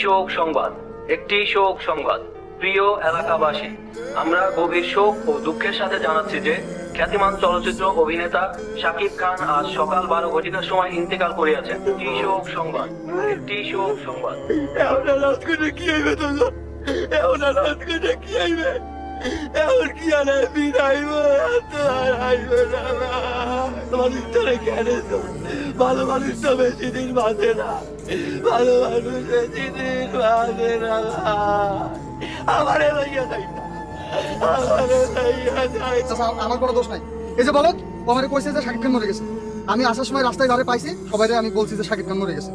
শোক সংবাদ, একটি শোক সংবাদ। প্রিয় এলাকাবাসী, আমরা গভীর শোক ও দুঃখের সাথে জানাচ্ছি যে খ্যাতিমান চলচ্চিত্র অভিনেতা শাকিব খান আজ সকাল 12 ঘটিকার সময় ইন্তেকাল করিয়াছেন। একটি শোক সংবাদ, একটি শোক সংবাদ। এখন কি আরে বিদাইব মানুষটারে কেন ভালো মানুষ তো বেশি দিন বাঁচে না, ভালো মানুষ বেশি দিন বাঁচে না। আমারে লইয়া যাই না, আমারে লইয়া যাই। আমার কোনো দোষ নাই। এই যে বলো, ও আমারে কইছে যে শাকিব খান মরে গেছে। আমি আসার সময় রাস্তায় ধারে পাইছি, সবাইরে আমি বলছি যে শাকিব খান মরে গেছে।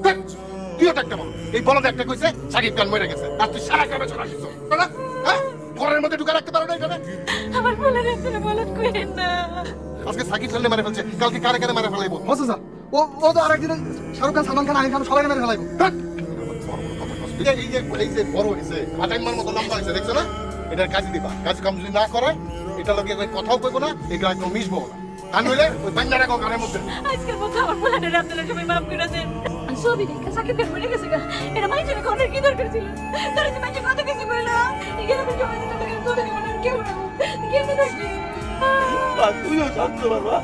তুইও একটা বল, এই বলদ একটা কইছে শাকিব খান মরে গেছে, আর তুই সারা গ্রামে ছড়া দিছ না? হ্যাঁ, ঘরের মধ্যে ঢুকে রাখতে পারো না এখানে? আমার বলে রাখলে বলদ কইেন না। আজকে সাকিব খানলে মারে ফেলছে, কালকে কারে কারে মারে ফেলাইবো। বলছো স্যার, ও তো আরেকদিন শাহরুখ খান, সালমান খান, আমির খান সবাই মেরে ফেলাইবো। এই যে বড় হয়েছে, আটাইমার মতো লম্বা হয়েছে, দেখছো না? এটার কাজ দিবা, কাজ কাম যদি না করে এটা লগে কথাও কইবো না, এই গায়ে কেউ মিশবো না। কান হইলে ওই বান্না রাখো কানের মধ্যে। আজকের মতো আমার বলে রাখলে সবাই মাফ করে দেন। সবই দেখা সাকিব খান মরে গেছে গা, এটা মাইজের কোনের কি দরকার ছিল? তারা যে মাইজে কত কিছু কইলো, এখানে তো জমা দিতে লাগে তো দেখি মনে কেউ না কেমনে থাকবি? তুইও শান্ত বাবা,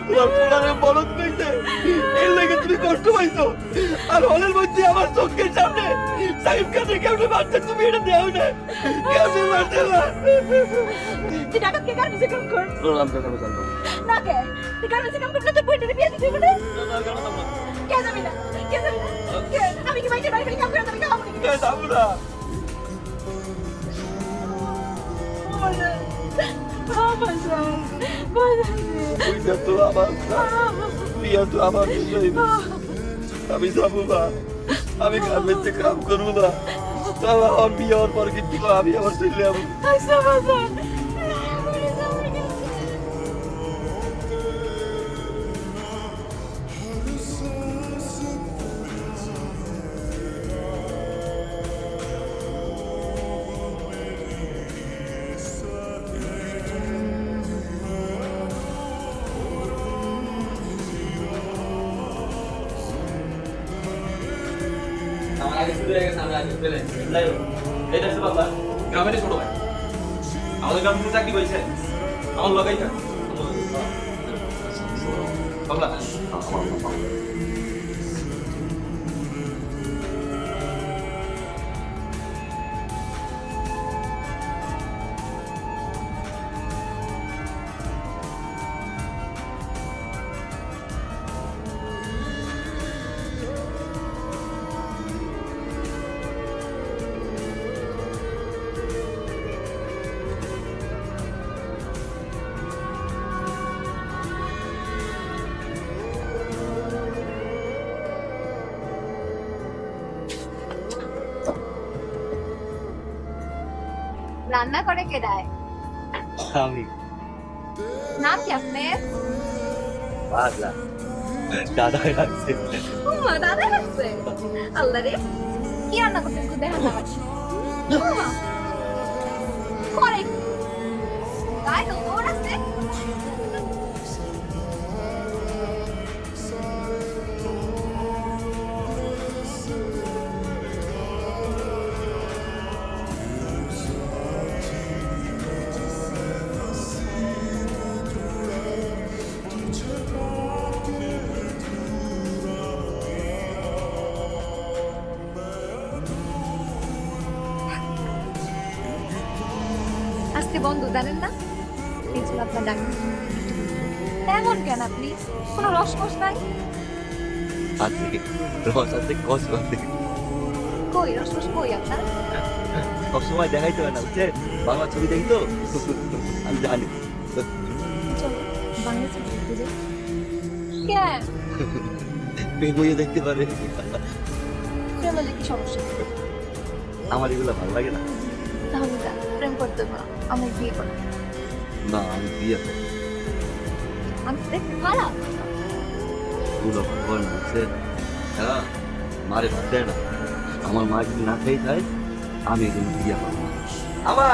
তোমার পোলারে বলদ কইছে, এর লাগে তুমি কষ্ট পাইছো। আর হলের মধ্যে আমার চোখের সামনে সাকিব খানের কেমনে মারছে, তুমি এটা দেও না, কেমনে মারছে না? তুই ডাকাত কে কার কাছে কাম কর? প্রণাম কাকা জানতো না কে? তুই কার কাছে কাম করলে তোর বইটা বিয়ে দিতে হবে না? কে যাবি না? কে যাবি না? কে? আমি কি মাইজের বাড়ি কাম করে আমি কাম করি? কে যাবো না? তুইটা তো আমার না, তুইয়া তো আমার বিষয় না। আমি যাবো না, আমি গার্মেন্টসে কাম করবো না। তাও আমার বিয়ে হওয়ার পর কিন্তু আমি আবার চলে যাবো। আমার আগে শুরু হয়ে গেছে, আমি আগে ফেলে যাই হোক, এটা হচ্ছে বাবা গ্রামের ছোট ভাই, আমাদের গ্রামে তুমি চাকরি পাইছে, আমার লাগাই থাক বাবা। রান্না করে কে দেয়? আমি নাম কি আপনার? পাগলা দাদা লাগছে। উমা, দাদা লাগছে। আল্লাহ রে, কি রান্না করতে একটু দেখা না পাচ্ছি। করে গায়ে তো ওর আছে। আজকে বন্ধ জানেন না, এই ছিল আপনার ডাক। তেমন কেন আপনি? কোনো রসকস নাই? আছে রস আছে, কস আছে। কই রসকস কই আপনার? সবসময় দেখাইতে হয় না, বুঝছে? বাংলা ছবি দেখি তো, আমি জানি। চলো বাংলা ছবি দেখতে যাই। কেন? বইয়ে দেখতে পারে। প্রেম হলে কি সমস্যা? আমার এগুলো ভালো লাগে না। তাহলে যা, প্রেম করতে পারো, আমার বিয়ে করো। না, আমি বিয়ে করব। আমি দেখতে খারাপ? পুরো ভগবান বুঝছেন, হ্যাঁ মারে ভাত দেয় না। আমার মা যদি না খেয়ে যায়, আমি এখানে বিয়ে করবো। আমা,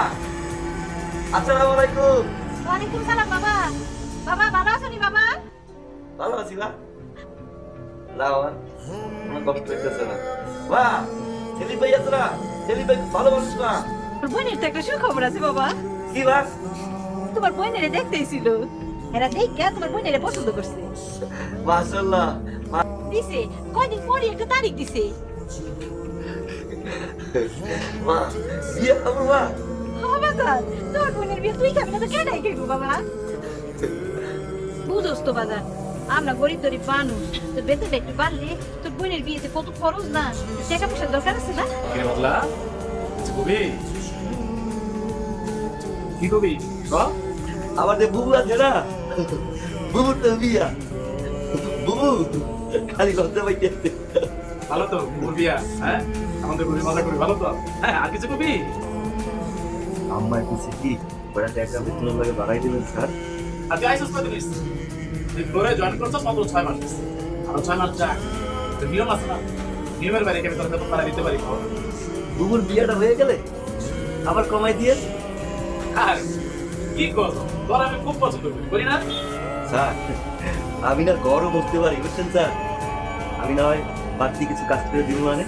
আসসালামু আলাইকুম। ওয়ালাইকুম সালাম বাবা। বাবা ভালো আছেন বাবা? ভালো আছি না? লাওয়ান, আমার কষ্ট হইতেছে না। বাহ, সেলিম ভাই আছে না, সেলিম ভাই ভালো মানুষ না। তোর বোনের তো একটা সুখবর আছে বাবা। কি বা? তোমার বোনের দেখতেইছিল, এরা দেখে তোমার বোনের পছন্দ করছে। মাশাআল্লাহ। দিছে কয়দিন পরে একটা তারিখ দিছে। মা বিয়ে করবো মা? বাবা জান, তোর বোনের বিয়ে তুই খাবি না তো কেডাই খাইবো বাবা? বুঝোস তো বাজার, আমরা গরিব গরিব মানুষ, তো বেতনটা একটু বাড়লে তোর বোনের বিয়েতে কত খরচ না, টাকা পয়সার দরকার আছে না? কে বদলা কবি কি কবি আমাদের বুবু আছে না, বুবুর তো বিয়া। বুবু খালি লজ্জা পাইতেছে। ভালো তো মুরবিয়া, হ্যাঁ আমাদের কবি মজা করি, ভালো তো। হ্যাঁ আর কিছু কবি? আম্মা কিছু কি ওরা টাকা বেতনের লাগে বাড়াই দিবেন স্যার? আর তুই আইসস কত দিস? তুই করে জয়েন করছস মাত্র 6 মাস। আরো 6 মাস যা, তো নিয়ম আছে না, নিয়মের বাইরে কেন তোর বেতন বাড়াই দিতে পারি? বুবুর বিয়াটা হয়ে গেলে আবার কমাই দিয়ে। আর কি করছ, তোর আমি খুব পছন্দ করি, করি না? স্যার আমি না গরম বসতে পারি, বুঝছেন স্যার? আমি না হয় বাড়তি কিছু কাজ করে দিব মানে।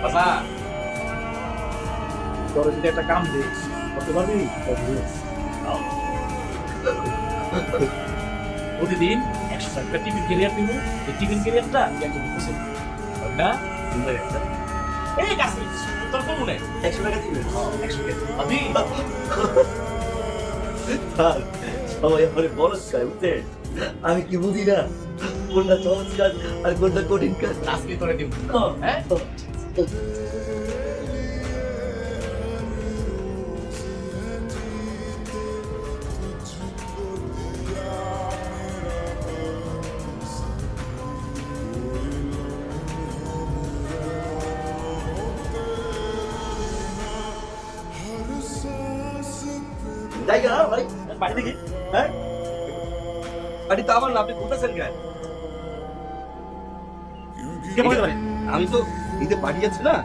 বাবা তোর যদি একটা কাম দিই করতে পারবি? প্রতিদিন 100 টাকা টিফিন ক্যারিয়ার দিব, এই টিফিন ক্যারিয়ারটা একজন বসে না এই কাছে তোর কমনে 100 টাকা দিবেন? 100 টাকা আমি স্যার সবাই আমার বলস খায়, বুঝছেন? আমি কি বুঝি না কোনটা সহজ কাজ আর কোনটা কঠিন কাজ? আজকে তোরে দিব, হ্যাঁ? জায়গা ভাই বাড়ি দেখি, হ্যাঁ বাড়ি তো আমার না, আপনি কোথাছেন কেন? কে বলতে পারে? আমি তো এই যে বাড়ি আছে না,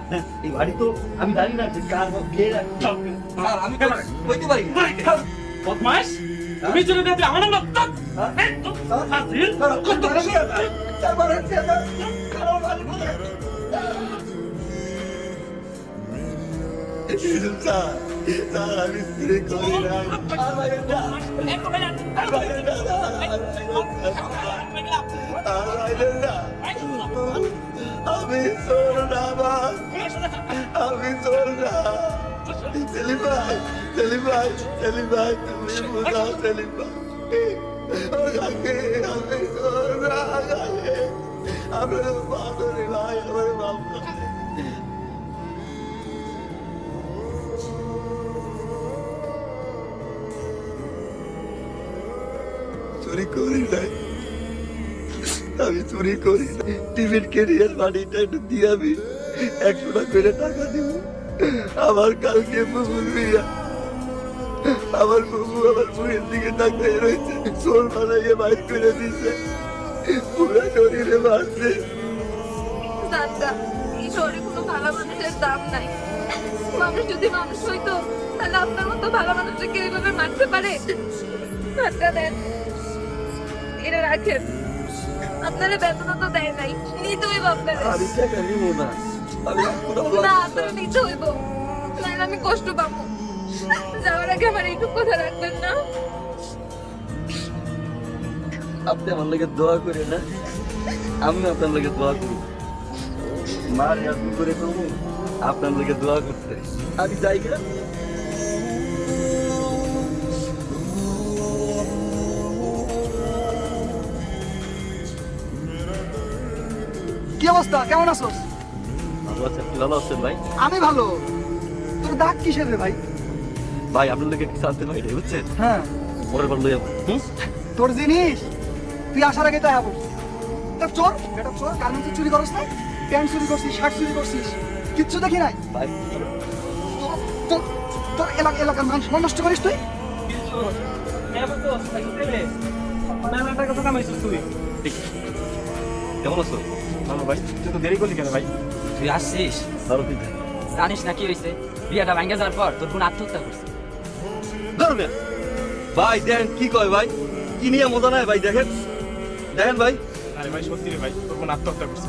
এই বাড়ি তো আমি জানি না যে কার বা কে রাখছে। স্যার আমি তো কইতে পারি না। বদমাশ, তুমি চলে যাবে আমার নাম না। আমি স্ত্রী করি না, আমি চোর না, আমি চোর না। সেলিম ভাই, সেলিম ভাই, সেলিম ভাই, তুমি বুঝাও সেলিম ভাই। আমি চোর না, আমার বাদরে ভাই, আমার বাবা। চুরি করি নাই, আমি চুরি করি না। টিফিন ক্যারিয়ার বাড়িটা একটু দিয়ে আমি 100 টাকা করে টাকা দিব। আমার কালকে বুবুর বিয়া, আমার বুবু আমার বুড়ির দিকে তাকাই রয়েছে, চোর বানাইয়ে বাইর করে দিছে, পুরো শরীরে মারছে। দাদা এই শহরে কোনো ভালো মানুষের দাম নাই। মানুষ যদি মানুষ হইতো তাহলে আপনার মতো ভালো মানুষকে কেউ এভাবে মারতে পারে? টাকা দেন, এটা রাখেন। আপনারা বেতন তো দেয় নাই, নিতে হইব আপনারা। আমি টাকা নিব না, আমি না আপনারা নিতে হইব, নাহলে আমি কষ্ট পাবো। যাওয়ার আগে আমার এইটুকু কথা রাখবেন না? আপনি আমার লাগে দোয়া করে না, আমি আপনার লাগে দোয়া করি। মার এত করে করবো আপনার লাগে দোয়া করতে। আমি যাই না। কি অবস্থা, কেমন আছোস? ভালো আছেন? ভালো আছেন ভাই? আমি ভালো। তোর দাগ কিসের রে ভাই? ভাই আপনার লাগে কিছু আনতে পারি নাই, বুঝছেন? হ্যাঁ পরের বার লইয়া তোর জিনিস তুই আসার আগে তাই হবো। এটা চোর, এটা চোর। গার্মেন্টস চুরি করছিস না, প্যান্ট চুরি করছিস, শার্ট চুরি করছিস, কিচ্ছু দেখি নাই। ভাই তোর তোর এলাকার মানুষ নষ্ট করিস তুই। কেমন আছো? ভালো ভাই, তুই তো দেরি করলি কেন ভাই? তুই আসছিস? ভালো ঠিক জানিস না কি হয়েছে? বিয়াটা ভাঙ্গা যাওয়ার পর তোর বোন আত্মহত্যা করছে। ধরবে ভাই, দেখেন কি কয় ভাই, কি নিয়ে মজা নাই ভাই, দেখেন দেখেন ভাই। আরে ভাই সত্যি রে ভাই, তোর বোন আত্মহত্যা করছে।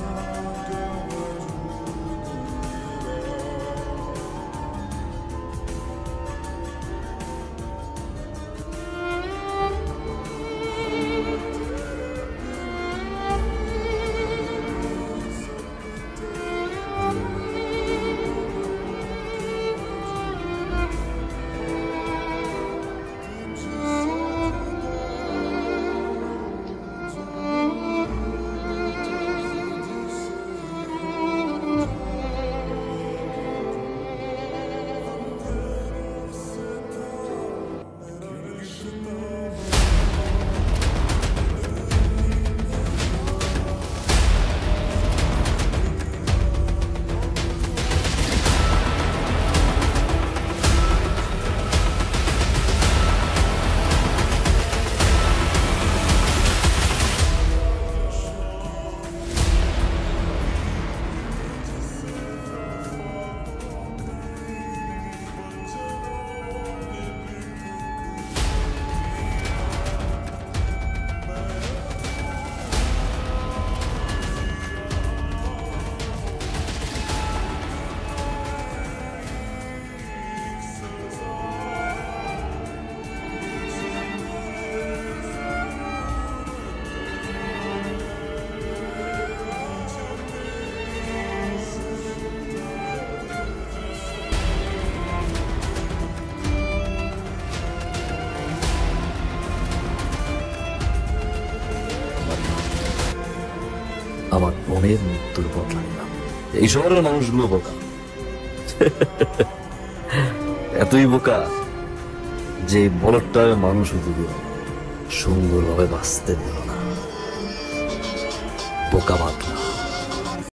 প্রাণের মৃত্যুর বদলা নিলাম। এই শহরের মানুষগুলো বোকা, এতই বোকা যে বলটার মানুষ সুন্দরভাবে বাঁচতে দিল না, বোকা বাঁধলা।